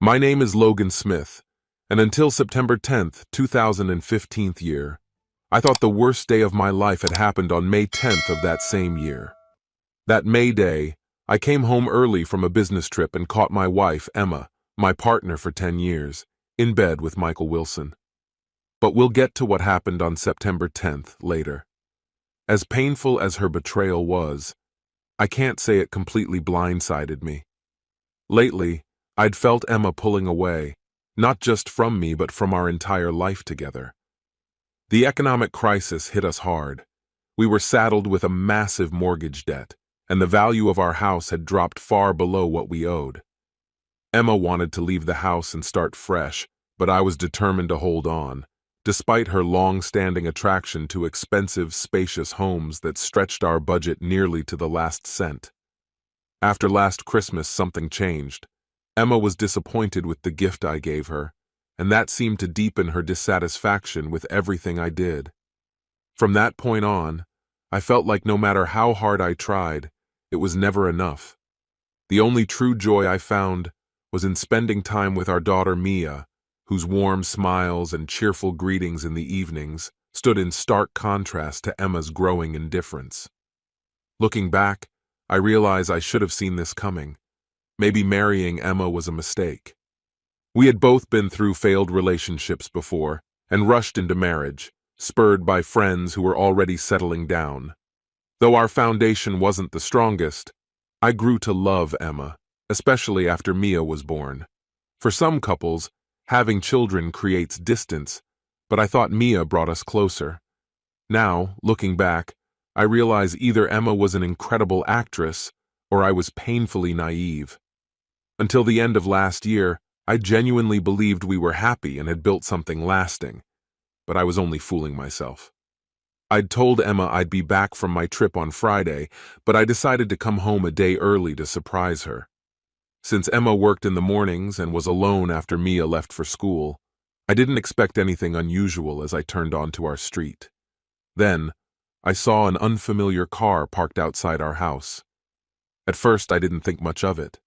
My name is Logan Smith, and until September 10th, 2015 year, I thought the worst day of my life had happened on May 10th of that same year. That May day, I came home early from a business trip and caught my wife, Emma, my partner for 10 years, in bed with Michael Wilson. But we'll get to what happened on September 10th later. As painful as her betrayal was, I can't say it completely blindsided me. Lately, I'd felt Emma pulling away, not just from me but from our entire life together. The economic crisis hit us hard. We were saddled with a massive mortgage debt, and the value of our house had dropped far below what we owed. Emma wanted to leave the house and start fresh, but I was determined to hold on, despite her long-standing attraction to expensive, spacious homes that stretched our budget nearly to the last cent. After last Christmas, something changed. Emma was disappointed with the gift I gave her, and that seemed to deepen her dissatisfaction with everything I did. From that point on, I felt like no matter how hard I tried, it was never enough. The only true joy I found was in spending time with our daughter Mia, whose warm smiles and cheerful greetings in the evenings stood in stark contrast to Emma's growing indifference. Looking back, I realize I should have seen this coming. Maybe marrying Emma was a mistake. We had both been through failed relationships before and rushed into marriage, spurred by friends who were already settling down. Though our foundation wasn't the strongest, I grew to love Emma, especially after Mia was born. For some couples, having children creates distance, but I thought Mia brought us closer. Now, looking back, I realize either Emma was an incredible actress or I was painfully naive. Until the end of last year, I genuinely believed we were happy and had built something lasting, but I was only fooling myself. I'd told Emma I'd be back from my trip on Friday, but I decided to come home a day early to surprise her. Since Emma worked in the mornings and was alone after Mia left for school, I didn't expect anything unusual as I turned onto our street. Then, I saw an unfamiliar car parked outside our house. At first, I didn't think much of it.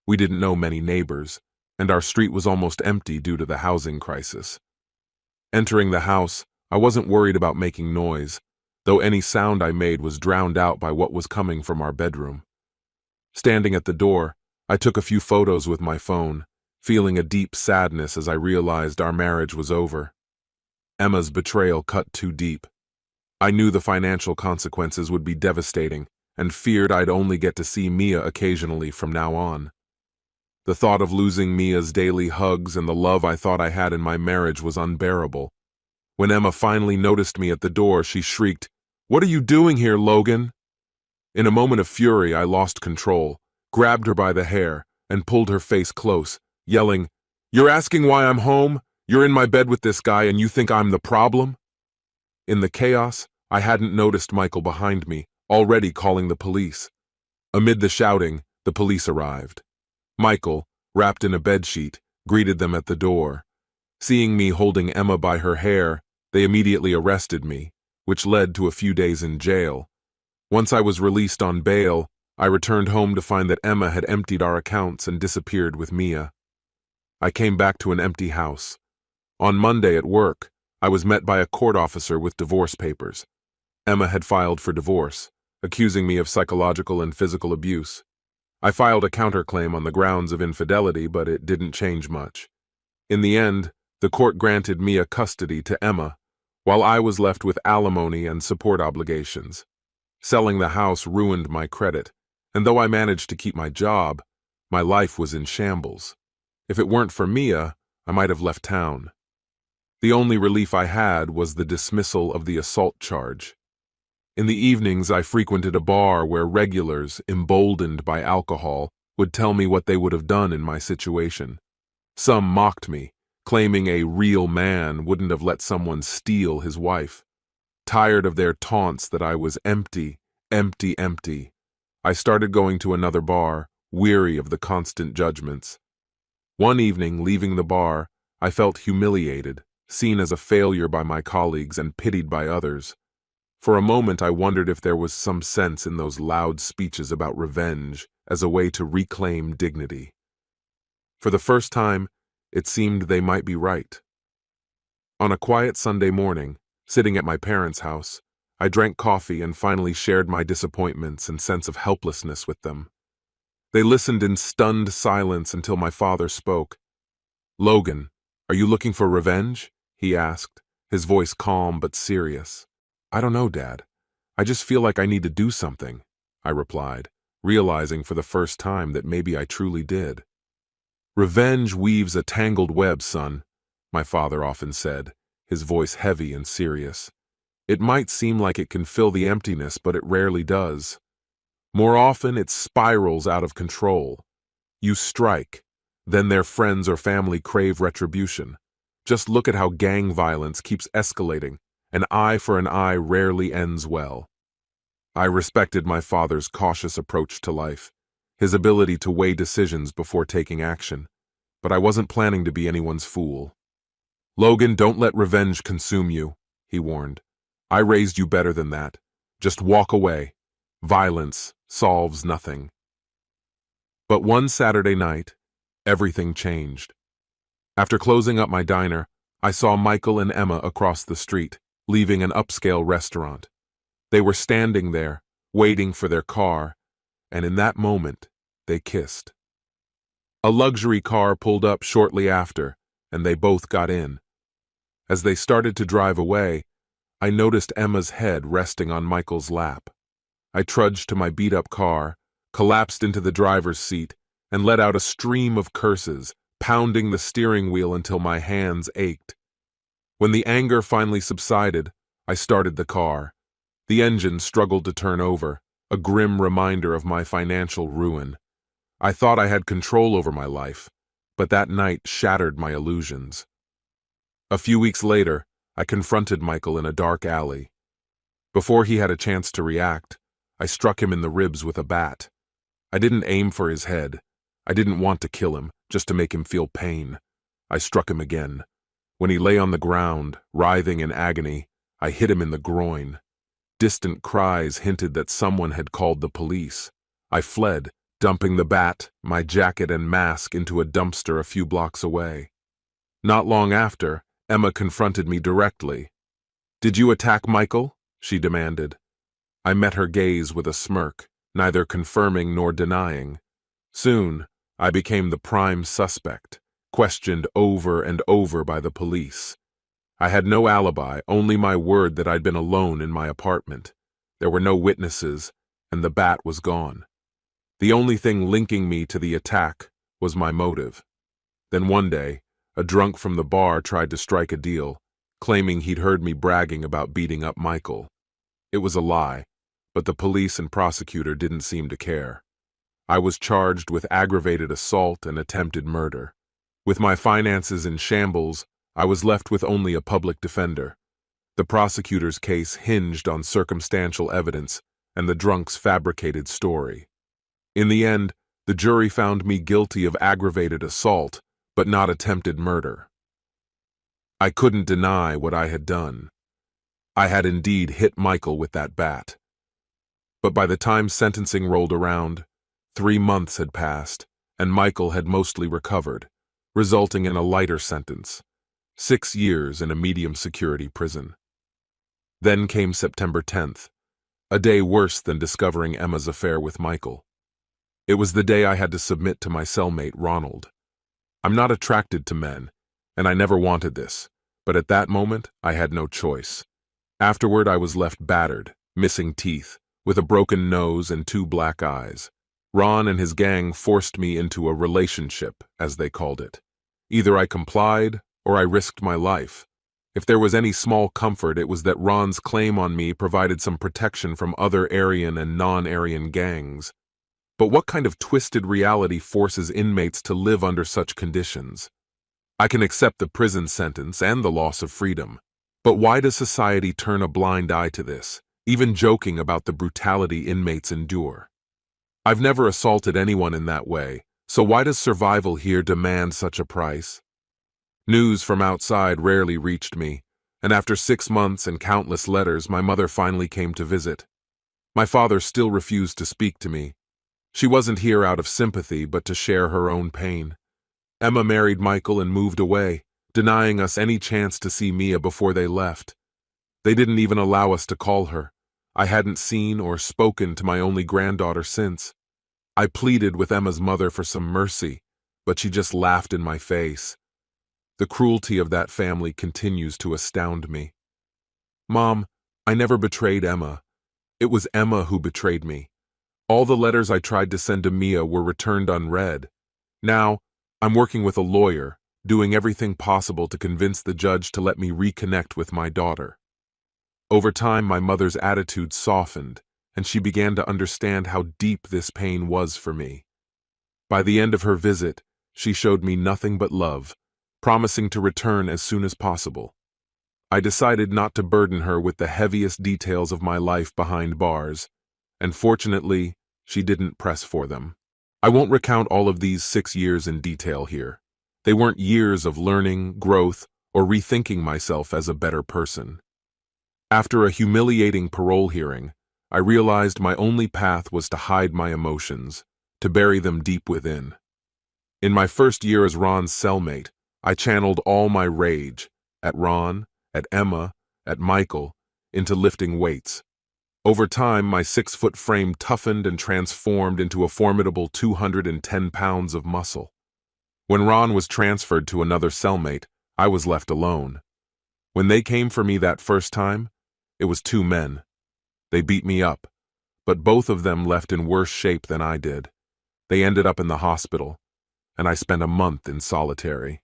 We didn't know many neighbors, and our street was almost empty due to the housing crisis. Entering the house, I wasn't worried about making noise, though any sound I made was drowned out by what was coming from our bedroom. Standing at the door, I took a few photos with my phone, feeling a deep sadness as I realized our marriage was over. Emma's betrayal cut too deep. I knew the financial consequences would be devastating, and feared I'd only get to see Mia occasionally from now on. The thought of losing Mia's daily hugs and the love I thought I had in my marriage was unbearable. When Emma finally noticed me at the door, she shrieked, "What are you doing here, Logan?" In a moment of fury, I lost control, grabbed her by the hair, and pulled her face close, yelling, "You're asking why I'm home? You're in my bed with this guy and you think I'm the problem?" In the chaos, I hadn't noticed Michael behind me, already calling the police. Amid the shouting, the police arrived. Michael, wrapped in a bedsheet, greeted them at the door. Seeing me holding Emma by her hair, they immediately arrested me, which led to a few days in jail. Once I was released on bail, I returned home to find that Emma had emptied our accounts and disappeared with Mia. I came back to an empty house. On Monday at work, I was met by a court officer with divorce papers. Emma had filed for divorce, accusing me of psychological and physical abuse. I filed a counterclaim on the grounds of infidelity, but it didn't change much. In the end, the court granted Mia custody to Emma, while I was left with alimony and support obligations. Selling the house ruined my credit, and though I managed to keep my job, my life was in shambles. If it weren't for Mia, I might have left town. The only relief I had was the dismissal of the assault charge. In the evenings, I frequented a bar where regulars, emboldened by alcohol, would tell me what they would have done in my situation. Some mocked me, claiming a real man wouldn't have let someone steal his wife. Tired of their taunts that I was empty, empty, empty, I started going to another bar, weary of the constant judgments. One evening, leaving the bar, I felt humiliated, seen as a failure by my colleagues and pitied by others. For a moment, I wondered if there was some sense in those loud speeches about revenge as a way to reclaim dignity. For the first time, it seemed they might be right. On a quiet Sunday morning, sitting at my parents' house, I drank coffee and finally shared my disappointments and sense of helplessness with them. They listened in stunned silence until my father spoke. "Logan, are you looking for revenge?" he asked, his voice calm but serious. "I don't know, Dad. I just feel like I need to do something," I replied, realizing for the first time that maybe I truly did. "Revenge weaves a tangled web, son," my father often said, his voice heavy and serious. "It might seem like it can fill the emptiness, but it rarely does. More often, it spirals out of control. You strike, then their friends or family crave retribution. Just look at how gang violence keeps escalating. An eye for an eye rarely ends well." I respected my father's cautious approach to life, his ability to weigh decisions before taking action, but I wasn't planning to be anyone's fool. "Logan, don't let revenge consume you," he warned. "I raised you better than that. Just walk away. Violence solves nothing." But one Saturday night, everything changed. After closing up my diner, I saw Michael and Emma across the street, leaving an upscale restaurant. They were standing there, waiting for their car, and in that moment, they kissed. A luxury car pulled up shortly after, and they both got in. As they started to drive away, I noticed Emma's head resting on Michael's lap. I trudged to my beat-up car, collapsed into the driver's seat, and let out a stream of curses, pounding the steering wheel until my hands ached. When the anger finally subsided, I started the car. The engine struggled to turn over, a grim reminder of my financial ruin. I thought I had control over my life, but that night shattered my illusions. A few weeks later, I confronted Michael in a dark alley. Before he had a chance to react, I struck him in the ribs with a bat. I didn't aim for his head. I didn't want to kill him, just to make him feel pain. I struck him again. When he lay on the ground, writhing in agony, I hit him in the groin. Distant cries hinted that someone had called the police. I fled, dumping the bat, my jacket and mask into a dumpster a few blocks away. Not long after, Emma confronted me directly. "Did you attack Michael?" she demanded. I met her gaze with a smirk, neither confirming nor denying. Soon, I became the prime suspect, questioned over and over by the police. I had no alibi, only my word that I'd been alone in my apartment. There were no witnesses, and the bat was gone. The only thing linking me to the attack was my motive. Then one day, a drunk from the bar tried to strike a deal, claiming he'd heard me bragging about beating up Michael. It was a lie, but the police and prosecutor didn't seem to care. I was charged with aggravated assault and attempted murder. With my finances in shambles, I was left with only a public defender. The prosecutor's case hinged on circumstantial evidence and the drunk's fabricated story. In the end, the jury found me guilty of aggravated assault, but not attempted murder. I couldn't deny what I had done. I had indeed hit Michael with that bat. But by the time sentencing rolled around, 3 months had passed, and Michael had mostly recovered, resulting in a lighter sentence, 6 years in a medium-security prison. Then came September 10th, a day worse than discovering Emma's affair with Michael. It was the day I had to submit to my cellmate, Ronald. I'm not attracted to men, and I never wanted this, but at that moment, I had no choice. Afterward, I was left battered, missing teeth, with a broken nose and 2 black eyes. Ron and his gang forced me into a relationship, as they called it. Either I complied, or I risked my life. If there was any small comfort, it was that Ron's claim on me provided some protection from other Aryan and non-Aryan gangs. But what kind of twisted reality forces inmates to live under such conditions? I can accept the prison sentence and the loss of freedom, but why does society turn a blind eye to this, even joking about the brutality inmates endure? I've never assaulted anyone in that way, so why does survival here demand such a price? News from outside rarely reached me, and after 6 months and countless letters, my mother finally came to visit. My father still refused to speak to me. She wasn't here out of sympathy, but to share her own pain. Emma married Michael and moved away, denying us any chance to see Mia before they left. They didn't even allow us to call her. I hadn't seen or spoken to my only granddaughter since. I pleaded with Emma's mother for some mercy, but she just laughed in my face. The cruelty of that family continues to astound me. Mom, I never betrayed Emma. It was Emma who betrayed me. All the letters I tried to send to Mia were returned unread. Now, I'm working with a lawyer, doing everything possible to convince the judge to let me reconnect with my daughter. Over time, my mother's attitude softened, and she began to understand how deep this pain was for me. By the end of her visit, she showed me nothing but love, promising to return as soon as possible. I decided not to burden her with the heaviest details of my life behind bars, and fortunately, she didn't press for them. I won't recount all of these 6 years in detail here. They weren't years of learning, growth, or rethinking myself as a better person. After a humiliating parole hearing, I realized my only path was to hide my emotions, to bury them deep within. In my first year as Ron's cellmate, I channeled all my rage, at Ron, at Emma, at Michael, into lifting weights. Over time, my 6-foot frame toughened and transformed into a formidable 210 pounds of muscle. When Ron was transferred to another cellmate, I was left alone. When they came for me that first time, it was 2 men. They beat me up, but both of them left in worse shape than I did. They ended up in the hospital, and I spent a month in solitary.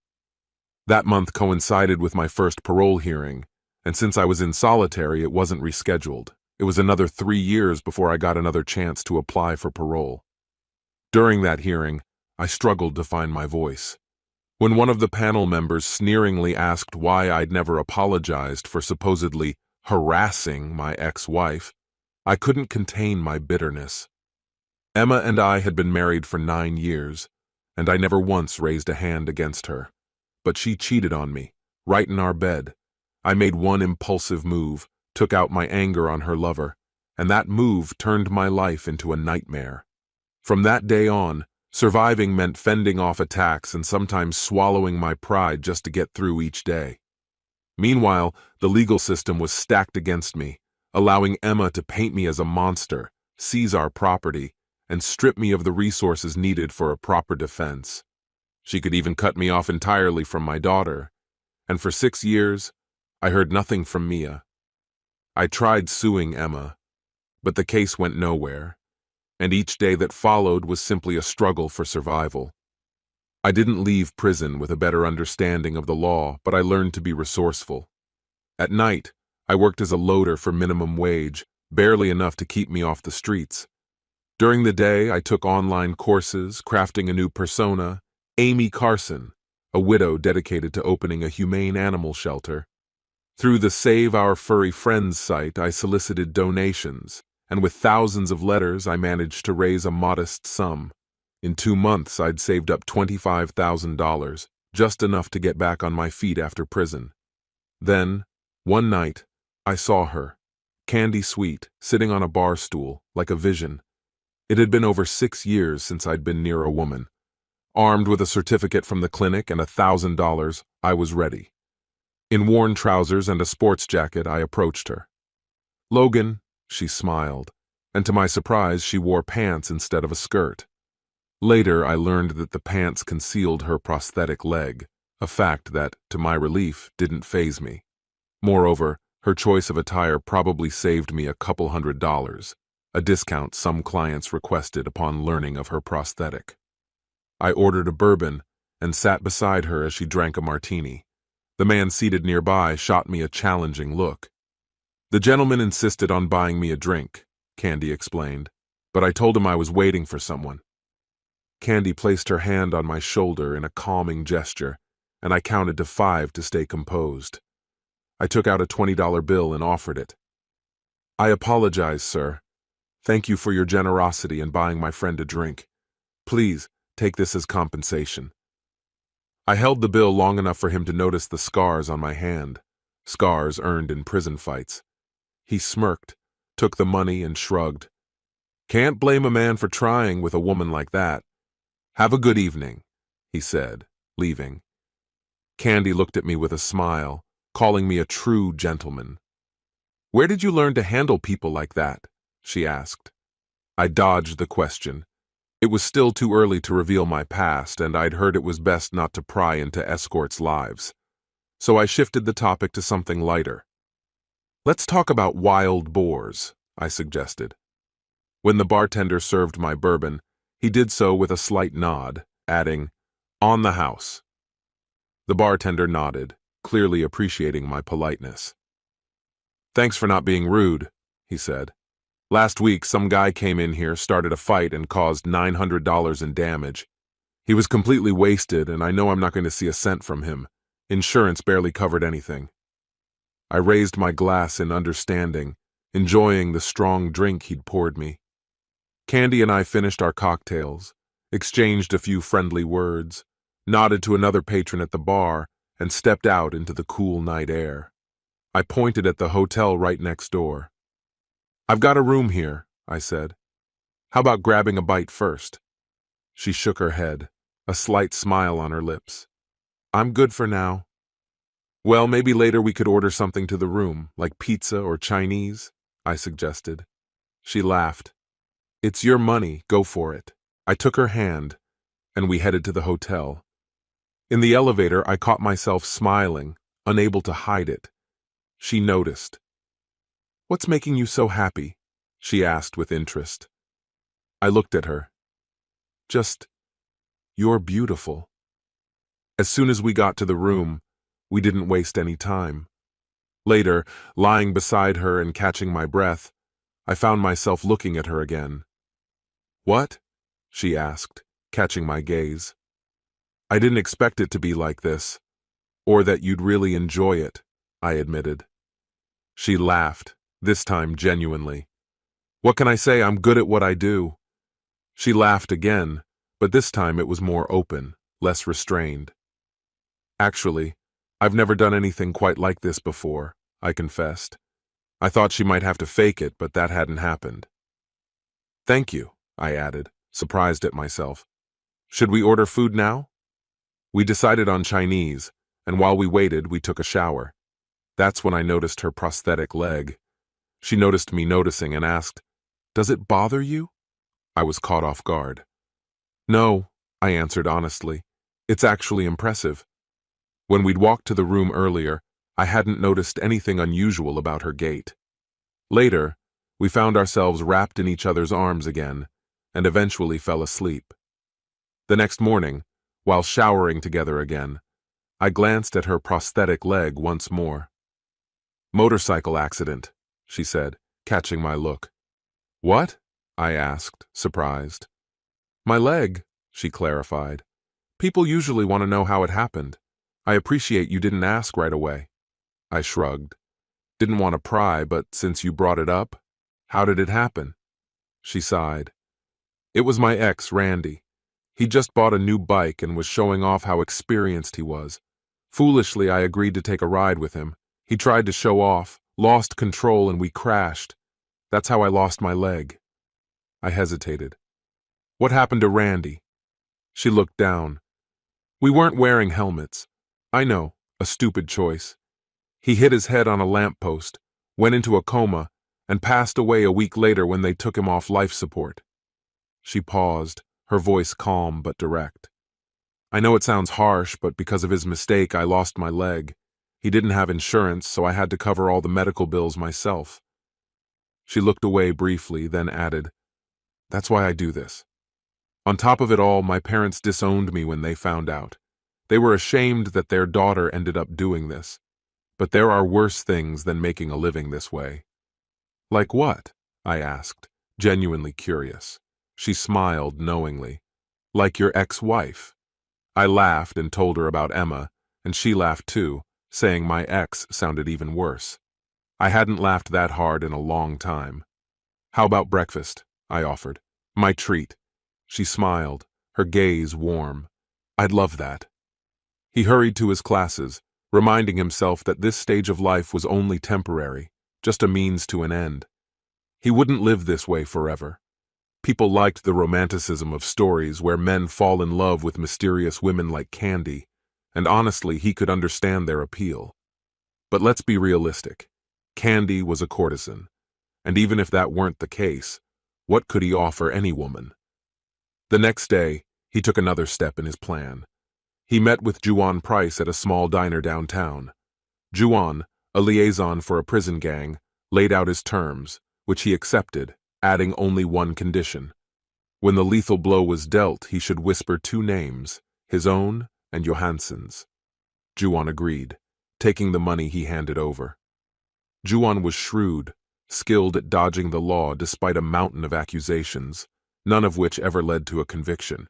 That month coincided with my first parole hearing, and since I was in solitary, it wasn't rescheduled. It was another 3 years before I got another chance to apply for parole. During that hearing, I struggled to find my voice. When one of the panel members sneeringly asked why I'd never apologized for supposedly harassing my ex-wife, I couldn't contain my bitterness. Emma and I had been married for 9 years, and I never once raised a hand against her. But she cheated on me, right in our bed. I made one impulsive move, took out my anger on her lover, and that move turned my life into a nightmare. From that day on, surviving meant fending off attacks and sometimes swallowing my pride just to get through each day. Meanwhile, the legal system was stacked against me, allowing Emma to paint me as a monster, seize our property, and strip me of the resources needed for a proper defense. She could even cut me off entirely from my daughter, and for 6 years, I heard nothing from Mia. I tried suing Emma, but the case went nowhere, and each day that followed was simply a struggle for survival. I didn't leave prison with a better understanding of the law, but I learned to be resourceful. At night, I worked as a loader for minimum wage, barely enough to keep me off the streets. During the day, I took online courses, crafting a new persona, Amy Carson, a widow dedicated to opening a humane animal shelter. Through the Save Our Furry Friends site, I solicited donations, and with thousands of letters, I managed to raise a modest sum. In 2 months, I'd saved up $25,000, just enough to get back on my feet after prison. Then, one night, I saw her, candy sweet, sitting on a bar stool, like a vision. It had been over 6 years since I'd been near a woman. Armed with a certificate from the clinic and $1,000, I was ready. In worn trousers and a sports jacket, I approached her. "Logan," she smiled, and to my surprise, she wore pants instead of a skirt. Later, I learned that the pants concealed her prosthetic leg, a fact that, to my relief, didn't faze me. Moreover, her choice of attire probably saved me a couple $100, a discount some clients requested upon learning of her prosthetic. I ordered a bourbon and sat beside her as she drank a martini. The man seated nearby shot me a challenging look. "The gentleman insisted on buying me a drink," Candy explained, but I told him I was waiting for someone. Candy placed her hand on my shoulder in a calming gesture, and I counted to 5 to stay composed. I took out a $20 bill and offered it. "I apologize, sir. Thank you for your generosity in buying my friend a drink. Please, take this as compensation." I held the bill long enough for him to notice the scars on my hand, scars earned in prison fights. He smirked, took the money, and shrugged. "Can't blame a man for trying with a woman like that. Have a good evening," he said, leaving. Candy looked at me with a smile, calling me a true gentleman. "Where did you learn to handle people like that?" she asked. I dodged the question. It was still too early to reveal my past, and I'd heard it was best not to pry into escorts' lives. So I shifted the topic to something lighter. "Let's talk about wild boars," I suggested. When the bartender served my bourbon, he did so with a slight nod, adding, "On the house." The bartender nodded, clearly appreciating my politeness. "Thanks for not being rude," he said. "Last week, some guy came in here, started a fight, and caused $900 in damage. He was completely wasted, and I know I'm not going to see a cent from him. Insurance barely covered anything." I raised my glass in understanding, enjoying the strong drink he'd poured me. Candy and I finished our cocktails, exchanged a few friendly words, nodded to another patron at the bar, and stepped out into the cool night air. I pointed at the hotel right next door. "I've got a room here," I said. "How about grabbing a bite first?" She shook her head, a slight smile on her lips. "I'm good for now." "Well, maybe later we could order something to the room, like pizza or Chinese," I suggested. She laughed. "It's your money, go for it." I took her hand, and we headed to the hotel. In the elevator, I caught myself smiling, unable to hide it. She noticed. "What's making you so happy?" she asked with interest. I looked at her. "Just, you're beautiful." As soon as we got to the room, we didn't waste any time. Later, lying beside her and catching my breath, I found myself looking at her again. "What?" she asked, catching my gaze. "I didn't expect it to be like this, or that you'd really enjoy it," I admitted. She laughed, this time genuinely. "What can I say? I'm good at what I do." She laughed again, but this time it was more open, less restrained. "Actually, I've never done anything quite like this before," I confessed. I thought she might have to fake it, but that hadn't happened. "Thank you," I added, surprised at myself. "Should we order food now?" We decided on Chinese, and while we waited, we took a shower. That's when I noticed her prosthetic leg. She noticed me noticing and asked, "Does it bother you?" I was caught off guard. "No," I answered honestly. "It's actually impressive." When we'd walked to the room earlier, I hadn't noticed anything unusual about her gait. Later, we found ourselves wrapped in each other's arms again, and eventually fell asleep. The next morning, while showering together again, I glanced at her prosthetic leg once more. "Motorcycle accident," she said, catching my look. "What?" I asked, surprised. "My leg," she clarified. "People usually want to know how it happened. I appreciate you didn't ask right away." I shrugged. "Didn't want to pry, but since you brought it up, how did it happen?" She sighed. "It was my ex, Randy. He just bought a new bike and was showing off how experienced he was. Foolishly, I agreed to take a ride with him. He tried to show off, lost control, and we crashed. That's how I lost my leg." I hesitated. "What happened to Randy?" She looked down. "We weren't wearing helmets. I know, a stupid choice. He hit his head on a lamppost, went into a coma, and passed away a week later when they took him off life support." She paused, her voice calm but direct. "I know it sounds harsh, but because of his mistake, I lost my leg. He didn't have insurance, so I had to cover all the medical bills myself." She looked away briefly, then added, "That's why I do this. On top of it all, my parents disowned me when they found out. They were ashamed that their daughter ended up doing this. But there are worse things than making a living this way." "Like what?" I asked, genuinely curious. She smiled knowingly. "Like your ex-wife." I laughed and told her about Emma, and she laughed too, saying my ex sounded even worse. I hadn't laughed that hard in a long time. "How about breakfast?" I offered. "My treat." She smiled, her gaze warm. "I'd love that." He hurried to his classes, reminding himself that this stage of life was only temporary, just a means to an end. He wouldn't live this way forever. People liked the romanticism of stories where men fall in love with mysterious women like Candy, and honestly, he could understand their appeal. But let's be realistic. Candy was a courtesan, and even if that weren't the case, what could he offer any woman? The next day, he took another step in his plan. He met with Juan Price at a small diner downtown. Juan, a liaison for a prison gang, laid out his terms, which he accepted, adding only one condition. When the lethal blow was dealt, he should whisper two names, his own and Johansson's. Juan agreed, taking the money he handed over. Juan was shrewd, skilled at dodging the law despite a mountain of accusations, none of which ever led to a conviction.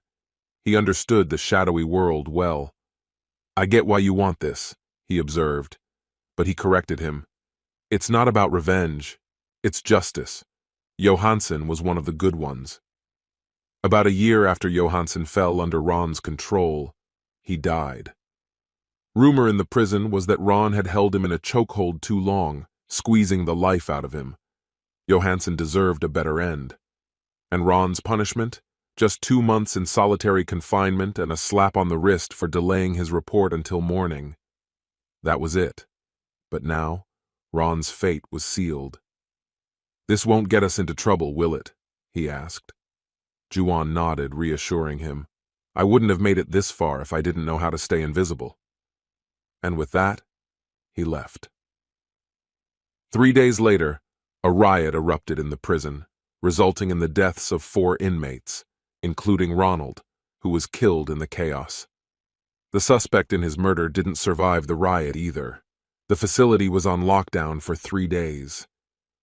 He understood the shadowy world well. "I get why you want this," he observed, but he corrected him. "It's not about revenge, it's justice. Johansson was one of the good ones." About a year after Johansson fell under Ron's control, he died. Rumor in the prison was that Ron had held him in a chokehold too long, squeezing the life out of him. Johansson deserved a better end. And Ron's punishment? Just 2 months in solitary confinement and a slap on the wrist for delaying his report until morning. That was it. But now, Ron's fate was sealed. "This won't get us into trouble, will it?" he asked. Juan nodded, reassuring him. "I wouldn't have made it this far if I didn't know how to stay invisible." And with that, he left. 3 days later, a riot erupted in the prison, resulting in the deaths of 4 inmates, including Ronald, who was killed in the chaos. The suspect in his murder didn't survive the riot either. The facility was on lockdown for 3 days.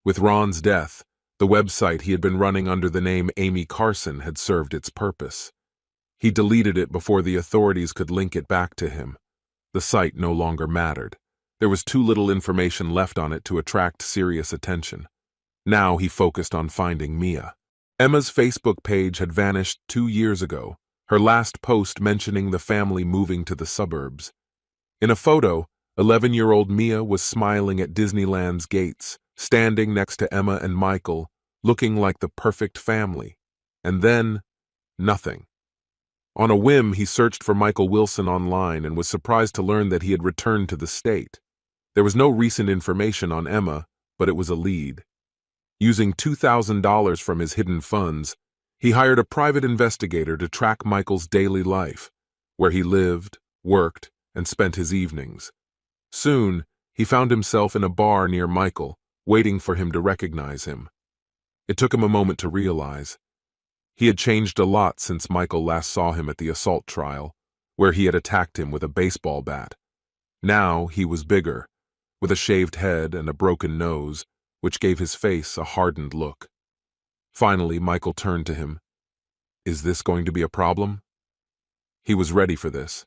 With Ron's death, the website he had been running under the name Amy Carson had served its purpose. He deleted it before the authorities could link it back to him. The site no longer mattered. There was too little information left on it to attract serious attention. Now he focused on finding Mia. Emma's Facebook page had vanished 2 years ago, her last post mentioning the family moving to the suburbs. In a photo, 11-year-old Mia was smiling at Disneyland's gates, standing next to Emma and Michael, looking like the perfect family. And then, nothing. On a whim, he searched for Michael Wilson online and was surprised to learn that he had returned to the state. There was no recent information on Emma, but it was a lead. Using $2,000 from his hidden funds, he hired a private investigator to track Michael's daily life, where he lived, worked, and spent his evenings. Soon, he found himself in a bar near Michael, waiting for him to recognize him. It took him a moment to realize. He had changed a lot since Michael last saw him at the assault trial, where he had attacked him with a baseball bat. Now he was bigger, with a shaved head and a broken nose, which gave his face a hardened look. Finally, Michael turned to him. "Is this going to be a problem?" He was ready for this.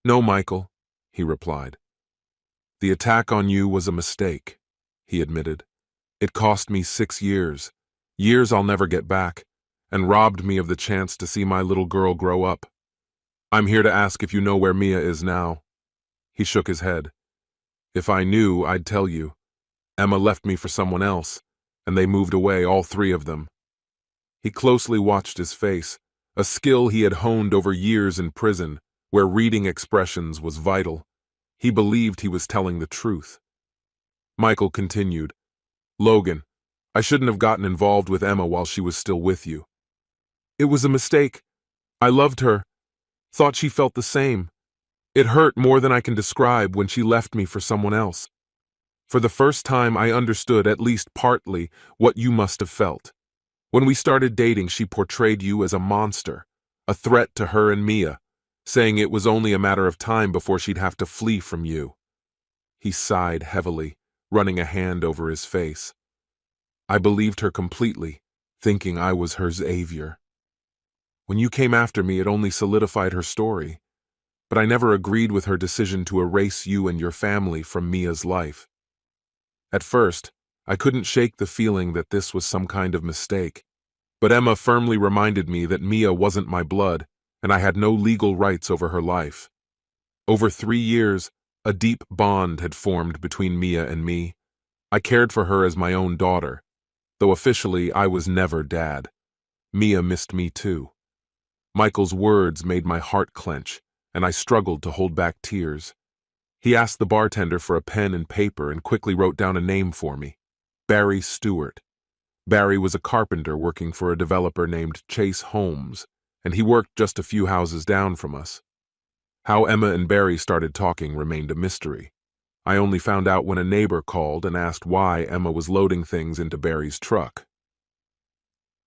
"No, Michael," he replied. "The attack on you was a mistake," he admitted. "It cost me 6 years, years I'll never get back, and robbed me of the chance to see my little girl grow up. I'm here to ask if you know where Mia is now." He shook his head. "If I knew, I'd tell you. Emma left me for someone else, and they moved away, all 3 of them." He closely watched his face, a skill he had honed over years in prison, where reading expressions was vital. He believed he was telling the truth. Michael continued, "Logan, I shouldn't have gotten involved with Emma while she was still with you. It was a mistake. I loved her, thought she felt the same. It hurt more than I can describe when she left me for someone else. For the first time, I understood, at least partly, what you must have felt. When we started dating, she portrayed you as a monster, a threat to her and Mia, saying it was only a matter of time before she'd have to flee from you." He sighed heavily, running a hand over his face. "I believed her completely, thinking I was her savior. When you came after me, it only solidified her story, but I never agreed with her decision to erase you and your family from Mia's life. At first, I couldn't shake the feeling that this was some kind of mistake, but Emma firmly reminded me that Mia wasn't my blood, and I had no legal rights over her life. Over 3 years, a deep bond had formed between Mia and me. I cared for her as my own daughter, though officially I was never dad. Mia missed me too. Michael's words made my heart clench, and I struggled to hold back tears. He asked the bartender for a pen and paper and quickly wrote down a name for me: Barry Stewart. Barry was a carpenter working for a developer named Chase Holmes, and he worked just a few houses down from us. How Emma and Barry started talking remained a mystery. I only found out when a neighbor called and asked why Emma was loading things into Barry's truck.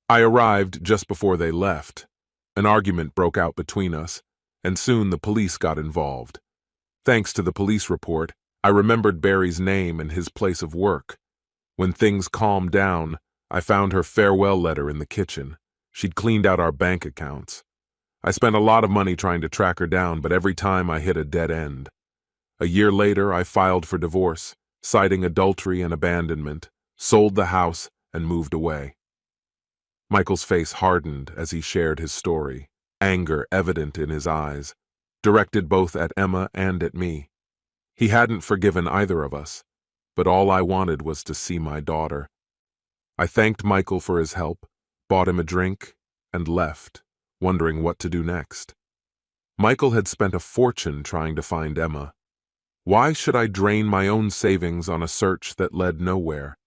I arrived just before they left. An argument broke out between us, and soon the police got involved. Thanks to the police report, I remembered Barry's name and his place of work. When things calmed down, I found her farewell letter in the kitchen. She'd cleaned out our bank accounts. I spent a lot of money trying to track her down, but every time I hit a dead end. A year later, I filed for divorce, citing adultery and abandonment, sold the house, and moved away. Michael's face hardened as he shared his story, anger evident in his eyes, directed both at Emma and at me. He hadn't forgiven either of us, but all I wanted was to see my daughter. I thanked Michael for his help, bought him a drink, and left, wondering what to do next. Michael had spent a fortune trying to find Emma. Why should I drain my own savings on a search that led nowhere?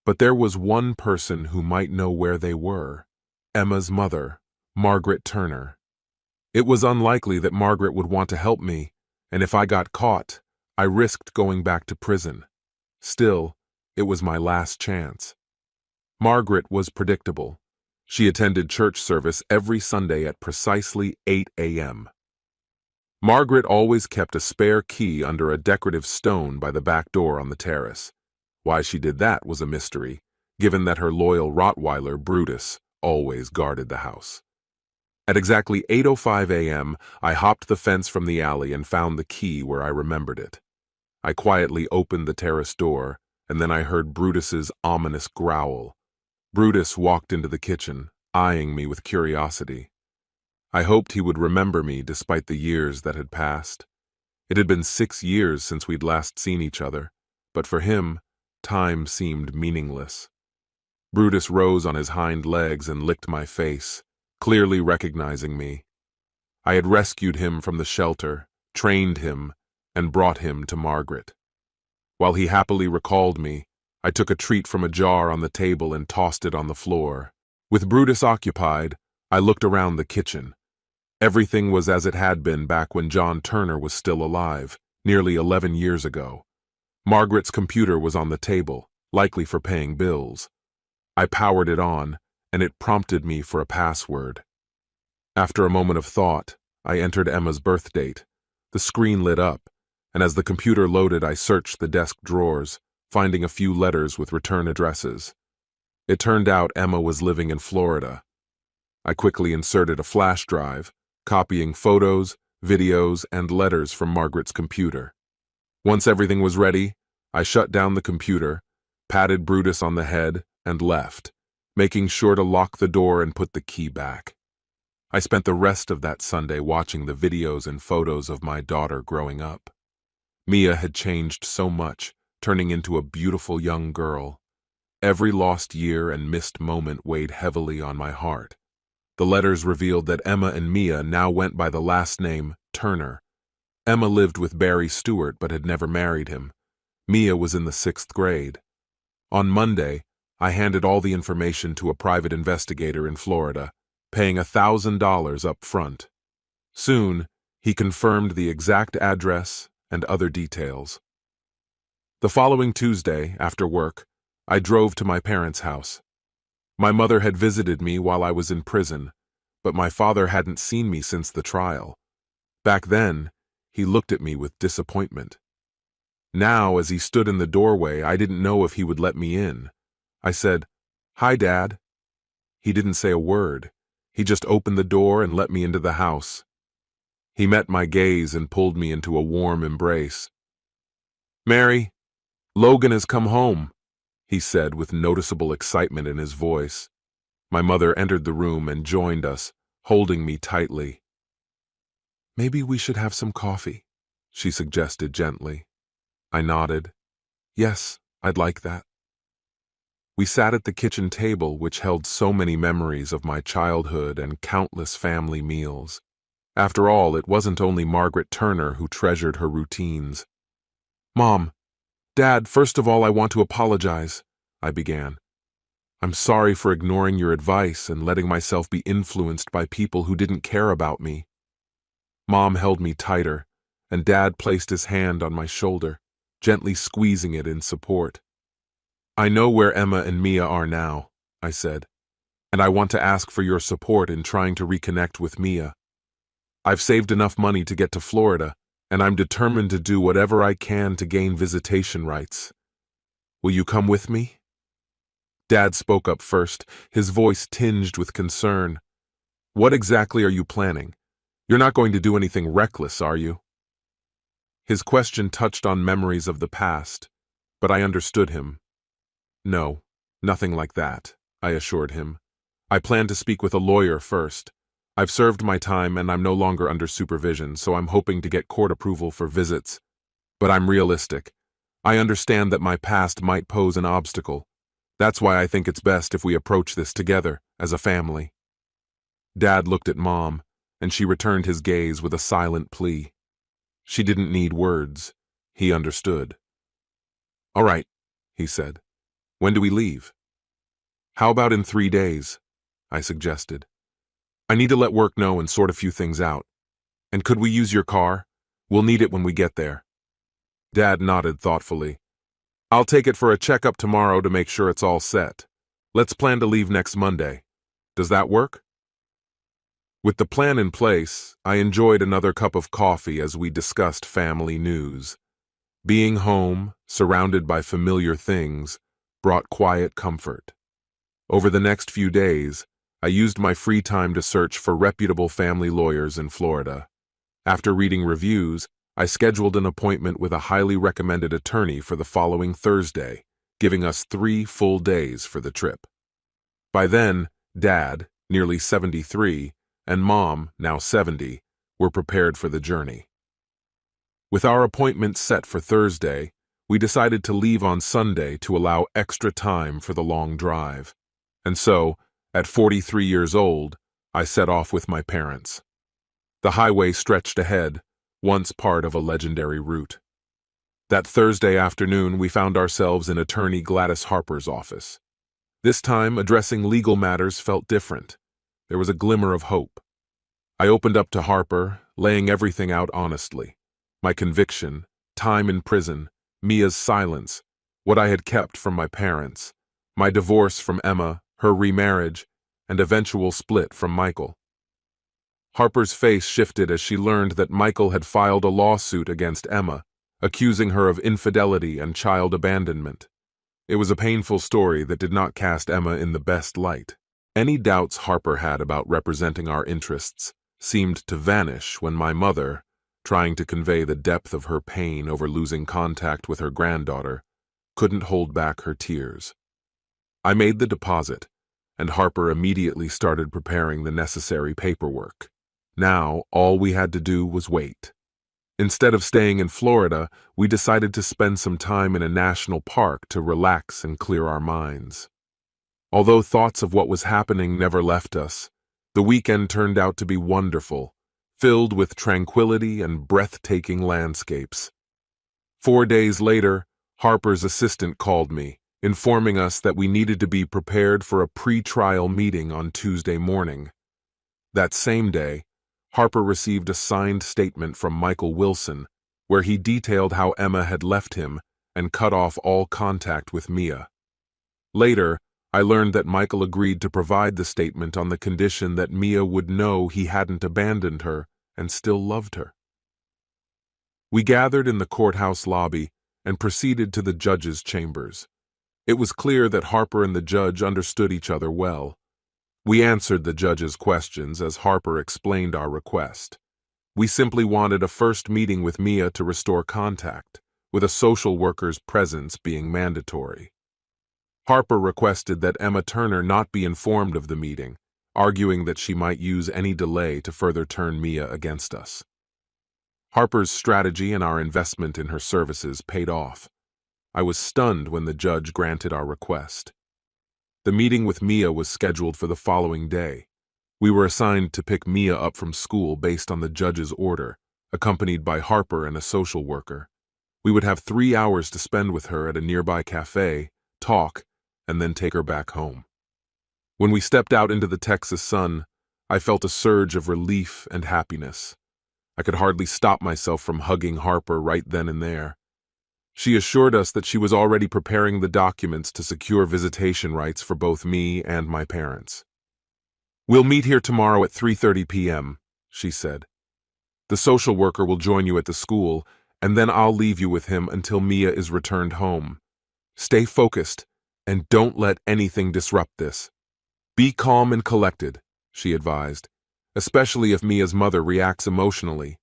But there was one person who might know where they were: Emma's mother, Margaret Turner. It was unlikely that Margaret would want to help me, and if I got caught, I risked going back to prison. Still, it was my last chance. Margaret was predictable. She attended church service every Sunday at precisely 8 a.m. Margaret always kept a spare key under a decorative stone by the back door on the terrace. Why she did that was a mystery, given that her loyal Rottweiler, Brutus, always guarded the house. At exactly 8:05 a.m., I hopped the fence from the alley and found the key where I remembered it. I quietly opened the terrace door, and then I heard Brutus's ominous growl. Brutus walked into the kitchen, eyeing me with curiosity. I hoped he would remember me despite the years that had passed. It had been 6 years since we'd last seen each other, but for him, time seemed meaningless. Brutus rose on his hind legs and licked my face, clearly recognizing me. I had rescued him from the shelter, trained him, and brought him to Margaret. While he happily recalled me, I took a treat from a jar on the table and tossed it on the floor. With Brutus occupied, I looked around the kitchen. Everything was as it had been back when John Turner was still alive, nearly 11 years ago. Margaret's computer was on the table, likely for paying bills. I powered it on, and it prompted me for a password. After a moment of thought, I entered Emma's birth date. The screen lit up, and as the computer loaded, I searched the desk drawers, finding a few letters with return addresses. It turned out Emma was living in Florida. I quickly inserted a flash drive, copying photos, videos, and letters from Margaret's computer. Once everything was ready, I shut down the computer, patted Brutus on the head, and left, making sure to lock the door and put the key back. I spent the rest of that Sunday watching the videos and photos of my daughter growing up. Mia had changed so much, turning into a beautiful young girl. Every lost year and missed moment weighed heavily on my heart. The letters revealed that Emma and Mia now went by the last name Turner. Emma lived with Barry Stewart but had never married him. Mia was in the 6th grade. On Monday, I handed all the information to a private investigator in Florida, paying $1,000 up front. Soon, he confirmed the exact address and other details. The following Tuesday, after work, I drove to my parents' house. My mother had visited me while I was in prison, but my father hadn't seen me since the trial. Back then, he looked at me with disappointment. Now, as he stood in the doorway, I didn't know if he would let me in. I said, "Hi, Dad." He didn't say a word. He just opened the door and let me into the house. He met my gaze and pulled me into a warm embrace. "Mary, Logan has come home," he said with noticeable excitement in his voice. My mother entered the room and joined us, holding me tightly. "Maybe we should have some coffee," she suggested gently. I nodded. "Yes, I'd like that." We sat at the kitchen table, which held so many memories of my childhood and countless family meals. After all, it wasn't only Margaret Turner who treasured her routines. "Mom, Dad, first of all, I want to apologize," I began. "I'm sorry for ignoring your advice and letting myself be influenced by people who didn't care about me." Mom held me tighter, and Dad placed his hand on my shoulder, gently squeezing it in support. "I know where Emma and Mia are now," I said, "and I want to ask for your support in trying to reconnect with Mia. I've saved enough money to get to Florida, and I'm determined to do whatever I can to gain visitation rights. Will you come with me?" Dad spoke up first, his voice tinged with concern. "What exactly are you planning? You're not going to do anything reckless, are you?" His question touched on memories of the past, but I understood him. "No, nothing like that," I assured him. "I plan to speak with a lawyer first. I've served my time and I'm no longer under supervision, so I'm hoping to get court approval for visits. But I'm realistic. I understand that my past might pose an obstacle. That's why I think it's best if we approach this together, as a family." Dad looked at Mom, and she returned his gaze with a silent plea. She didn't need words. He understood. "All right," he said. "When do we leave?" "How about in 3 days?" I suggested. "I need to let work know and sort a few things out. And could we use your car? We'll need it when we get there." Dad nodded thoughtfully. "I'll take it for a checkup tomorrow to make sure it's all set. Let's plan to leave next Monday. Does that work?" With the plan in place, I enjoyed another cup of coffee as we discussed family news. Being home, surrounded by familiar things, brought quiet comfort. Over the next few days, I used my free time to search for reputable family lawyers in Florida. After reading reviews, I scheduled an appointment with a highly recommended attorney for the following Thursday, giving us 3 full days for the trip. By then, Dad, nearly 73, and Mom, now 70, were prepared for the journey. With our appointment set for Thursday, we decided to leave on Sunday to allow extra time for the long drive. And so, at 43 years old, I set off with my parents. The highway stretched ahead, once part of a legendary route. That Thursday afternoon, we found ourselves in attorney Gladys Harper's office. This time, addressing legal matters felt different. There was a glimmer of hope. I opened up to Harper, laying everything out honestly. My conviction, time in prison, Mia's silence, what I had kept from my parents, my divorce from Emma, her remarriage, and eventual split from Michael. Harper's face shifted as she learned that Michael had filed a lawsuit against Emma, accusing her of infidelity and child abandonment. It was a painful story that did not cast Emma in the best light. Any doubts Harper had about representing our interests seemed to vanish when my mother, trying to convey the depth of her pain over losing contact with her granddaughter, couldn't hold back her tears. I made the deposit, and Harper immediately started preparing the necessary paperwork. Now, all we had to do was wait. Instead of staying in Florida, we decided to spend some time in a national park to relax and clear our minds. Although thoughts of what was happening never left us, the weekend turned out to be wonderful, filled with tranquility and breathtaking landscapes. 4 days later, Harper's assistant called me, informing us that we needed to be prepared for a pre-trial meeting on Tuesday morning. That same day, Harper received a signed statement from Michael Wilson, where he detailed how Emma had left him and cut off all contact with Mia. Later, I learned that Michael agreed to provide the statement on the condition that Mia would know he hadn't abandoned her and still loved her. We gathered in the courthouse lobby and proceeded to the judge's chambers. It was clear that Harper and the judge understood each other well. We answered the judge's questions as Harper explained our request. We simply wanted a first meeting with Mia to restore contact, with a social worker's presence being mandatory. Harper requested that Emma Turner not be informed of the meeting, arguing that she might use any delay to further turn Mia against us. Harper's strategy and our investment in her services paid off. I was stunned when the judge granted our request. The meeting with Mia was scheduled for the following day. We were assigned to pick Mia up from school based on the judge's order, accompanied by Harper and a social worker. We would have 3 hours to spend with her at a nearby cafe, talk, and then take her back home. When we stepped out into the Texas sun, I felt a surge of relief and happiness. I could hardly stop myself from hugging Harper right then and there. She assured us that she was already preparing the documents to secure visitation rights for both me and my parents. "We'll meet here tomorrow at 3:30 p.m., she said. "The social worker will join you at the school, and then I'll leave you with him until Mia is returned home. Stay focused, and don't let anything disrupt this. Be calm and collected," she advised, "especially if Mia's mother reacts emotionally.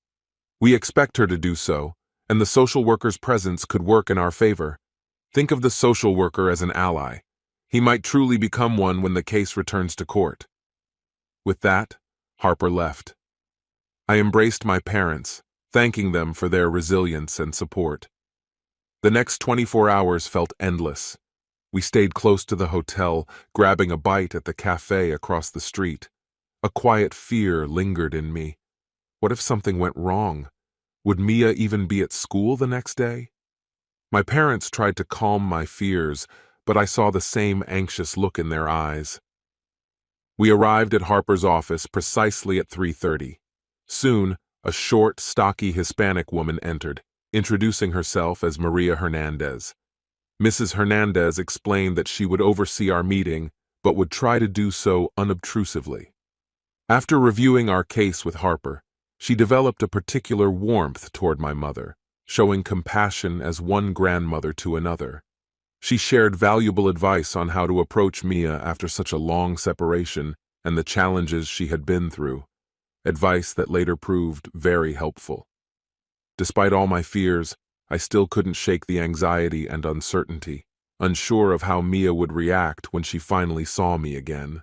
We expect her to do so, and the social worker's presence could work in our favor. Think of the social worker as an ally. He might truly become one when the case returns to court." With that, Harper left. I embraced my parents, thanking them for their resilience and support. The next 24 hours felt endless. We stayed close to the hotel, grabbing a bite at the cafe across the street. A quiet fear lingered in me. What if something went wrong? Would Mia even be at school the next day? My parents tried to calm my fears, but I saw the same anxious look in their eyes. We arrived at Harper's office precisely at 3:30. Soon, a short, stocky Hispanic woman entered, introducing herself as Maria Hernandez. Mrs. Hernandez explained that she would oversee our meeting, but would try to do so unobtrusively. After reviewing our case with Harper, she developed a particular warmth toward my mother, showing compassion as one grandmother to another. She shared valuable advice on how to approach Mia after such a long separation and the challenges she had been through, advice that later proved very helpful. Despite all my fears, I still couldn't shake the anxiety and uncertainty, unsure of how Mia would react when she finally saw me again.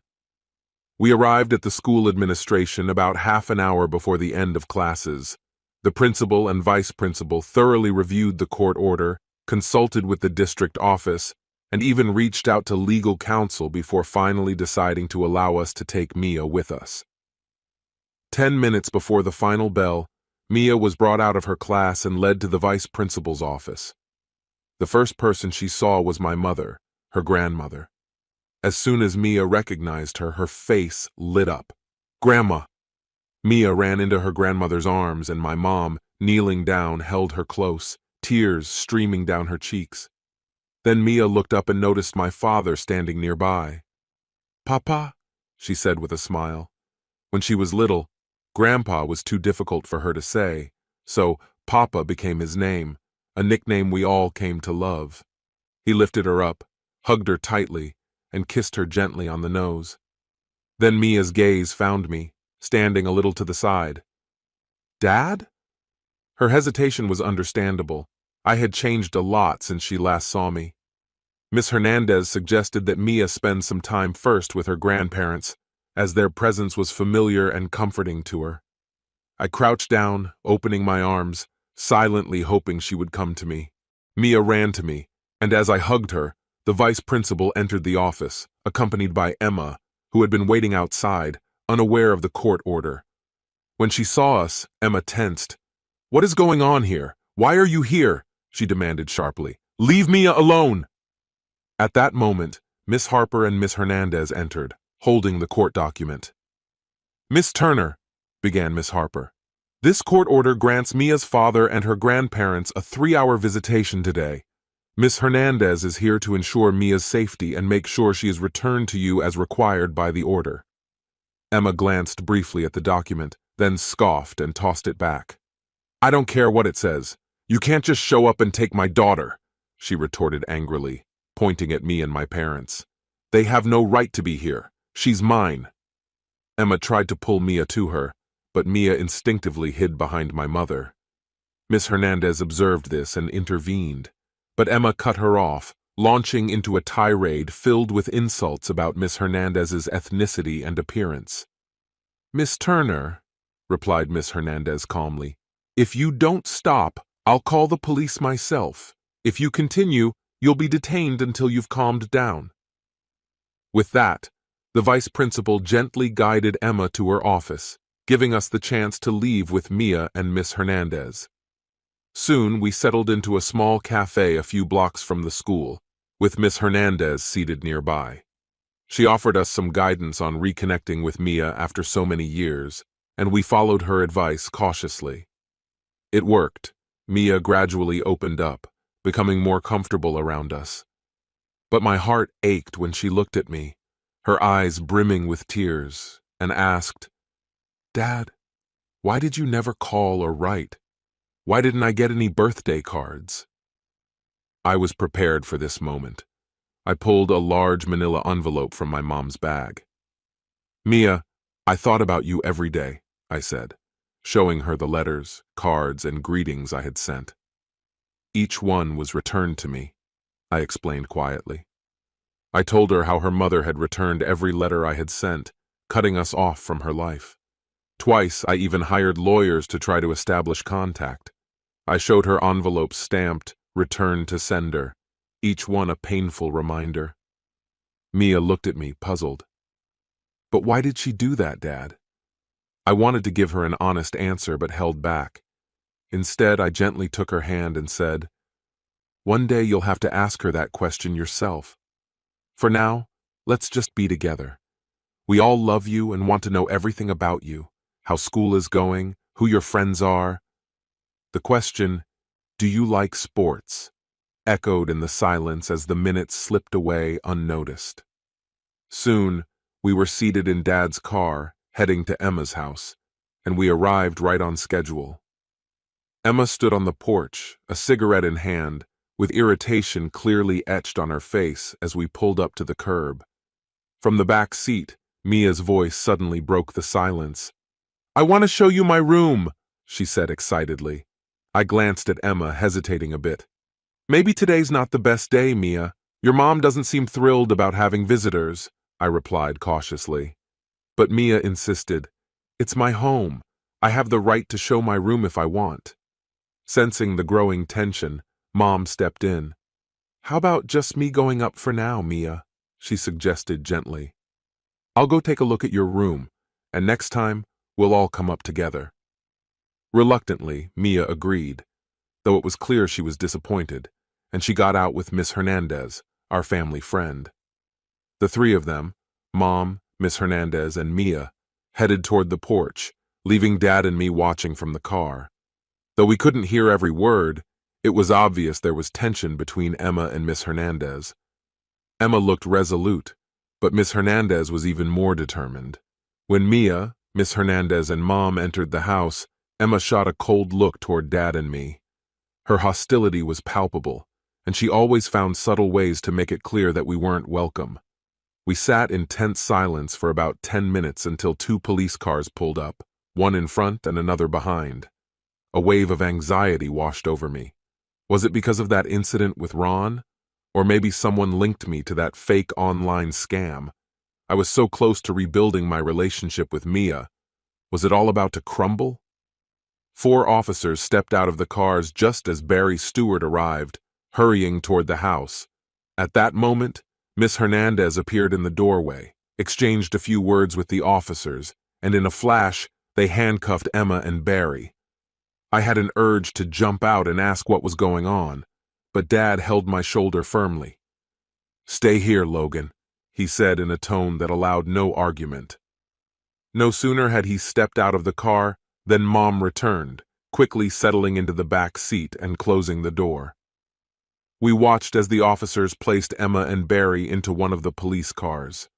We arrived at the school administration about half an hour before the end of classes. The principal and vice principal thoroughly reviewed the court order, consulted with the district office, and even reached out to legal counsel before finally deciding to allow us to take Mia with us. 10 minutes before the final bell, Mia was brought out of her class and led to the vice principal's office. The first person she saw was my mother, her grandmother. As soon as Mia recognized her, her face lit up. "Grandma!" Mia ran into her grandmother's arms, and my mom, kneeling down, held her close, tears streaming down her cheeks. Then Mia looked up and noticed my father standing nearby. "Papa," she said with a smile. When she was little, Grandpa was too difficult for her to say, so Papa became his name, a nickname we all came to love. He lifted her up, hugged her tightly, and kissed her gently on the nose. Then Mia's gaze found me, standing a little to the side. "Dad?" Her hesitation was understandable. I had changed a lot since she last saw me. Miss Hernandez suggested that Mia spend some time first with her grandparents, as their presence was familiar and comforting to her. I crouched down, opening my arms, silently hoping she would come to me. Mia ran to me, and as I hugged her, the vice principal entered the office, accompanied by Emma, who had been waiting outside, unaware of the court order. When she saw us, Emma tensed. "What is going on here? Why are you here?" she demanded sharply. "Leave Mia alone!" At that moment, Miss Harper and Miss Hernandez entered, holding the court document. "Miss Turner," began Miss Harper, "this court order grants Mia's father and her grandparents a 3-hour visitation today. Miss Hernandez is here to ensure Mia's safety and make sure she is returned to you as required by the order." Emma glanced briefly at the document, then scoffed and tossed it back. "I don't care what it says. You can't just show up and take my daughter," she retorted angrily, pointing at me and my parents. "They have no right to be here. She's mine." Emma tried to pull Mia to her, but Mia instinctively hid behind my mother. Miss Hernandez observed this and intervened, but Emma cut her off, launching into a tirade filled with insults about Miss Hernandez's ethnicity and appearance. "Miss Turner," replied Miss Hernandez calmly, "if you don't stop, I'll call the police myself. If you continue, you'll be detained until you've calmed down." With that, the vice principal gently guided Emma to her office, giving us the chance to leave with Mia and Miss Hernandez. Soon, we settled into a small cafe a few blocks from the school, with Miss Hernandez seated nearby. She offered us some guidance on reconnecting with Mia after so many years, and we followed her advice cautiously. It worked. Mia gradually opened up, becoming more comfortable around us. But my heart ached when she looked at me, her eyes brimming with tears, and asked, "Dad, why did you never call or write? Why didn't I get any birthday cards?" I was prepared for this moment. I pulled a large manila envelope from my mom's bag. "Mia, I thought about you every day," I said, showing her the letters, cards, and greetings I had sent. "Each one was returned to me," I explained quietly. I told her how her mother had returned every letter I had sent, cutting us off from her life. Twice, I even hired lawyers to try to establish contact. I showed her envelopes stamped, "Return to sender," each one a painful reminder. Mia looked at me, puzzled. "But why did she do that, Dad?" I wanted to give her an honest answer, but held back. Instead, I gently took her hand and said, "One day you'll have to ask her that question yourself. For now, let's just be together. We all love you and want to know everything about you, how school is going, who your friends are." The question, "Do you like sports?" echoed in the silence as the minutes slipped away unnoticed. Soon, we were seated in Dad's car, heading to Emma's house, and we arrived right on schedule. Emma stood on the porch, a cigarette in hand, with irritation clearly etched on her face as we pulled up to the curb. From the back seat, Mia's voice suddenly broke the silence. "I want to show you my room," she said excitedly. I glanced at Emma, hesitating a bit. "Maybe today's not the best day, Mia. Your mom doesn't seem thrilled about having visitors," I replied cautiously. But Mia insisted. "It's my home. I have the right to show my room if I want." Sensing the growing tension, Mom stepped in. "How about just me going up for now, Mia?" she suggested gently. "I'll go take a look at your room, and next time, we'll all come up together." Reluctantly, Mia agreed, though it was clear she was disappointed, and she got out with Miss Hernandez, our family friend. The three of them, Mom, Miss Hernandez, and Mia, headed toward the porch, leaving Dad and me watching from the car. Though we couldn't hear every word, it was obvious there was tension between Emma and Miss Hernandez. Emma looked resolute, but Miss Hernandez was even more determined. When Mia, Miss Hernandez, and Mom entered the house, Emma shot a cold look toward Dad and me. Her hostility was palpable, and she always found subtle ways to make it clear that we weren't welcome. We sat in tense silence for about 10 minutes until 2 police cars pulled up, one in front and another behind. A wave of anxiety washed over me. Was it because of that incident with Ron? Or maybe someone linked me to that fake online scam? I was so close to rebuilding my relationship with Mia. Was it all about to crumble? 4 officers stepped out of the cars just as Barry Stewart arrived, hurrying toward the house. At that moment, Miss Hernandez appeared in the doorway, exchanged a few words with the officers, and in a flash, they handcuffed Emma and Barry. I had an urge to jump out and ask what was going on, but Dad held my shoulder firmly. "Stay here, Logan," he said in a tone that allowed no argument. No sooner had he stepped out of the car than Mom returned, quickly settling into the back seat and closing the door. We watched as the officers placed Emma and Barry into one of the police cars.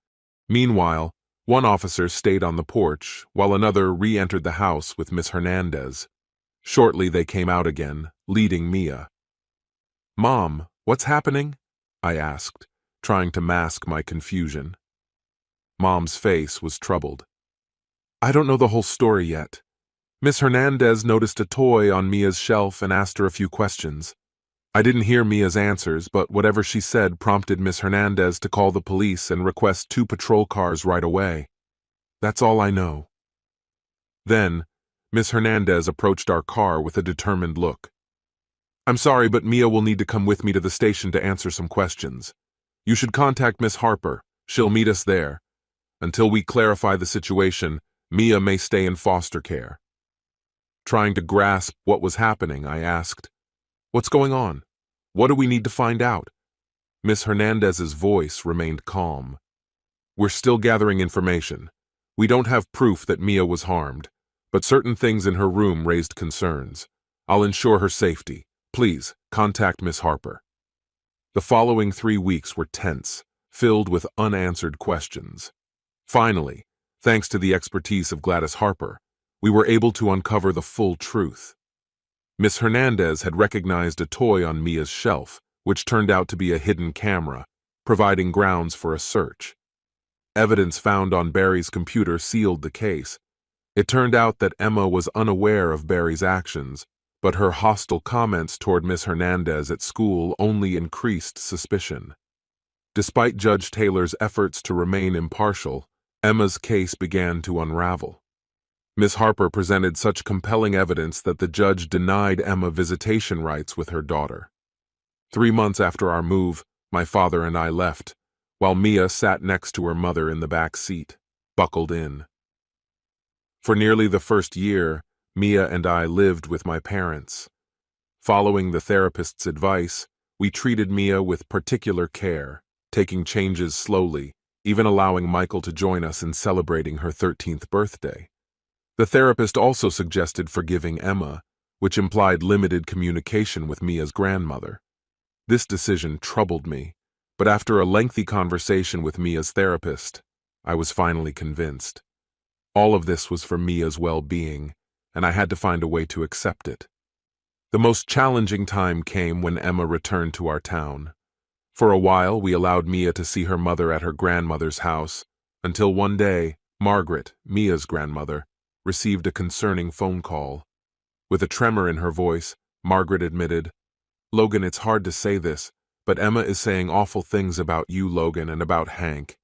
Meanwhile, one officer stayed on the porch, while another re-entered the house with Miss Hernandez. Shortly they came out again, leading Mia. "Mom, what's happening?" I asked, trying to mask my confusion. Mom's face was troubled. "I don't know the whole story yet. Miss Hernandez noticed a toy on Mia's shelf and asked her a few questions. I didn't hear Mia's answers, but whatever she said prompted Miss Hernandez to call the police and request 2 patrol cars right away. That's all I know." Then, Miss Hernandez approached our car with a determined look. "I'm sorry, but Mia will need to come with me to the station to answer some questions. You should contact Miss Harper. She'll meet us there. Until we clarify the situation, Mia may stay in foster care. Trying to grasp what was happening, I asked, "What's going on? What do we need to find out?" Miss Hernandez's voice remained calm. "We're still gathering information. We don't have proof that Mia was harmed, but certain things in her room raised concerns. I'll ensure her safety. Please, contact Miss Harper." The following 3 weeks were tense, filled with unanswered questions. Finally, thanks to the expertise of Gladys Harper, we were able to uncover the full truth. Miss Hernandez had recognized a toy on Mia's shelf, which turned out to be a hidden camera, providing grounds for a search. Evidence found on Barry's computer sealed the case. It turned out that Emma was unaware of Barry's actions, but her hostile comments toward Miss Hernandez at school only increased suspicion. Despite Judge Taylor's efforts to remain impartial, Emma's case began to unravel. Miss Harper presented such compelling evidence that the judge denied Emma visitation rights with her daughter. 3 months after our move, my father and I left, while Mia sat next to her mother in the back seat, buckled in. For nearly the first year, Mia and I lived with my parents. Following the therapist's advice, we treated Mia with particular care, taking changes slowly, even allowing Michael to join us in celebrating her 13th birthday. The therapist also suggested forgiving Emma, which implied limited communication with Mia's grandmother. This decision troubled me, but after a lengthy conversation with Mia's therapist, I was finally convinced. All of this was for Mia's well-being, and I had to find a way to accept it. The most challenging time came when Emma returned to our town. For a while, we allowed Mia to see her mother at her grandmother's house, until one day, Margaret, Mia's grandmother, received a concerning phone call. With a tremor in her voice, Margaret admitted, "Logan, it's hard to say this, but Emma is saying awful things about you, Logan, and about Hank.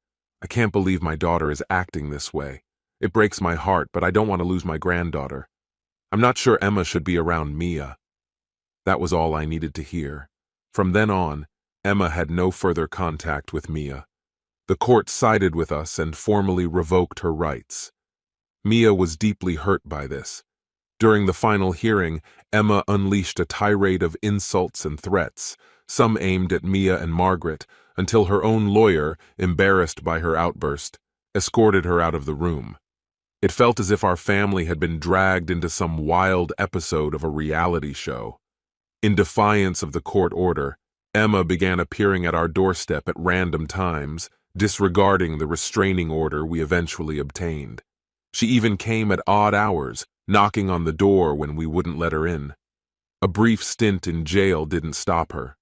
I can't believe my daughter is acting this way. It breaks my heart, but I don't want to lose my granddaughter. I'm not sure Emma should be around Mia." That was all I needed to hear. From then on, Emma had no further contact with Mia. The court sided with us and formally revoked her rights. Mia was deeply hurt by this. During the final hearing, Emma unleashed a tirade of insults and threats, some aimed at Mia and Margaret, until her own lawyer, embarrassed by her outburst, escorted her out of the room. It felt as if our family had been dragged into some wild episode of a reality show. In defiance of the court order, Emma began appearing at our doorstep at random times, disregarding the restraining order we eventually obtained. She even came at odd hours, knocking on the door when we wouldn't let her in. A brief stint in jail didn't stop her.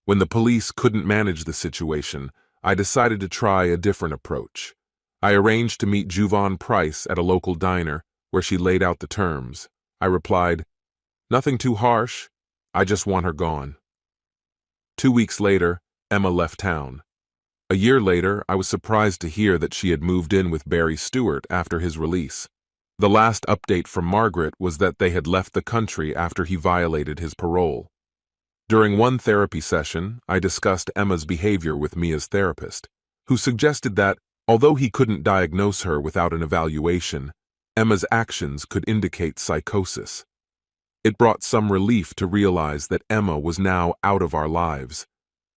When the police couldn't manage the situation, I decided to try a different approach. I arranged to meet Juvan Price at a local diner, where she laid out the terms. I replied, "Nothing too harsh. I just want her gone." 2 weeks later, Emma left town. A year later, I was surprised to hear that she had moved in with Barry Stewart after his release. The last update from Margaret was that they had left the country after he violated his parole. During one therapy session, I discussed Emma's behavior with Mia's therapist, who suggested that, although he couldn't diagnose her without an evaluation, Emma's actions could indicate psychosis. It brought some relief to realize that Emma was now out of our lives.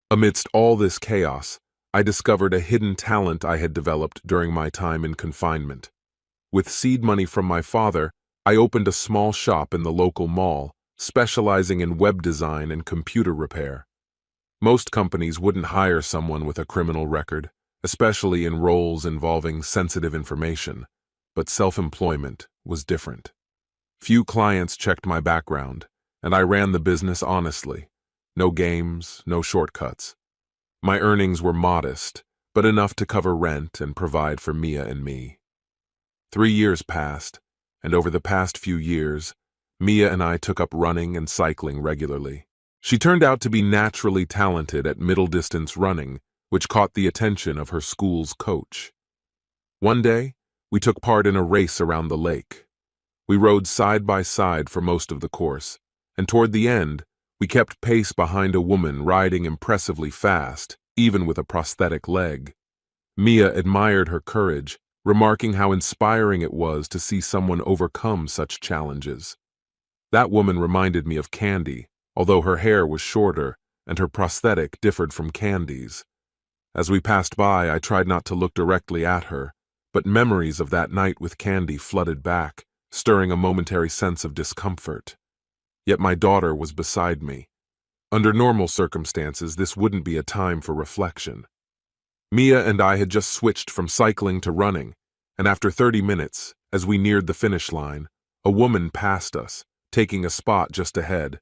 Amidst all this chaos, I discovered a hidden talent I had developed during my time in confinement. With seed money from my father, I opened a small shop in the local mall, specializing in web design and computer repair. Most companies wouldn't hire someone with a criminal record, especially in roles involving sensitive information, but self-employment was different. Few clients checked my background, and I ran the business honestly. No games, no shortcuts. My earnings were modest, but enough to cover rent and provide for Mia and me. 3 years passed, and over the past few years, Mia and I took up running and cycling regularly. She turned out to be naturally talented at middle-distance running, which caught the attention of her school's coach. One day, we took part in a race around the lake. We rode side by side for most of the course, and toward the end, we kept pace behind a woman riding impressively fast, even with a prosthetic leg. Mia admired her courage, remarking how inspiring it was to see someone overcome such challenges. That woman reminded me of Candy, although her hair was shorter and her prosthetic differed from Candy's. As we passed by, I tried not to look directly at her, but memories of that night with Candy flooded back, stirring a momentary sense of discomfort. Yet my daughter was beside me. Under normal circumstances, this wouldn't be a time for reflection. Mia and I had just switched from cycling to running, and after 30 minutes, as we neared the finish line, a woman passed us, taking a spot just ahead.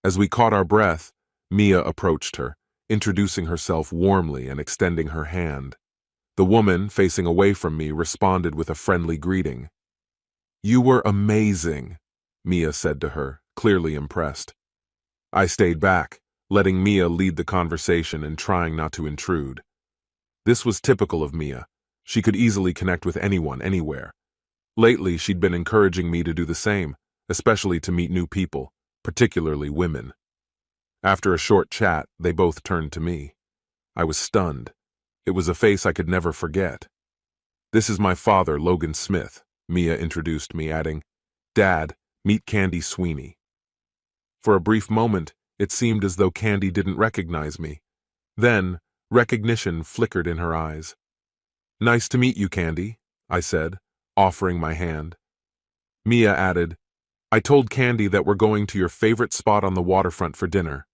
As we caught our breath, Mia approached her, introducing herself warmly and extending her hand. The woman, facing away from me, responded with a friendly greeting. "You were amazing," Mia said to her, clearly impressed. I stayed back, letting Mia lead the conversation and trying not to intrude. This was typical of Mia. She could easily connect with anyone, anywhere. Lately, she'd been encouraging me to do the same, especially to meet new people, particularly women. After a short chat, they both turned to me. I was stunned. It was a face I could never forget. "This is my father, Logan Smith," Mia introduced me, adding, "Dad, meet Candy Sweeney." For a brief moment, it seemed as though Candy didn't recognize me. Then, recognition flickered in her eyes. "Nice to meet you, Candy," I said, offering my hand. Mia added, "I told Candy that we're going to your favorite spot on the waterfront for dinner."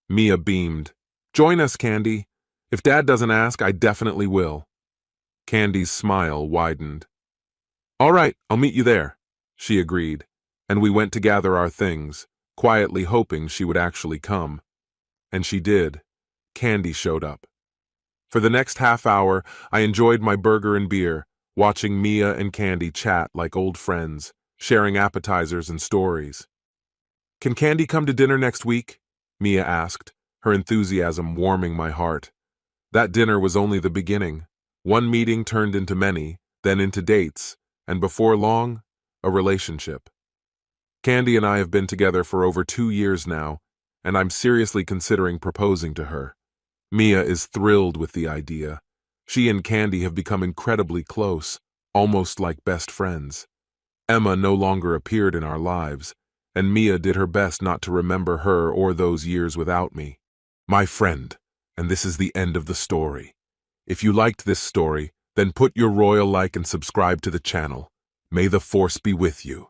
Mia beamed. "Join us, Candy. If Dad doesn't ask, I definitely will." Candy's smile widened. "All right, I'll meet you there," she agreed, and we went to gather our things, quietly hoping she would actually come. And she did. Candy showed up. For the next half hour, I enjoyed my burger and beer, watching Mia and Candy chat like old friends, sharing appetizers and stories. "Can Candy come to dinner next week?" Mia asked, her enthusiasm warming my heart. That dinner was only the beginning. One meeting turned into many, then into dates, and before long, a relationship. Candy and I have been together for over 2 years now, and I'm seriously considering proposing to her. Mia is thrilled with the idea. She and Candy have become incredibly close, almost like best friends. Emma no longer appeared in our lives, and Mia did her best not to remember her or those years without me. My friend, and this is the end of the story. If you liked this story, then put your royal like and subscribe to the channel. May the force be with you.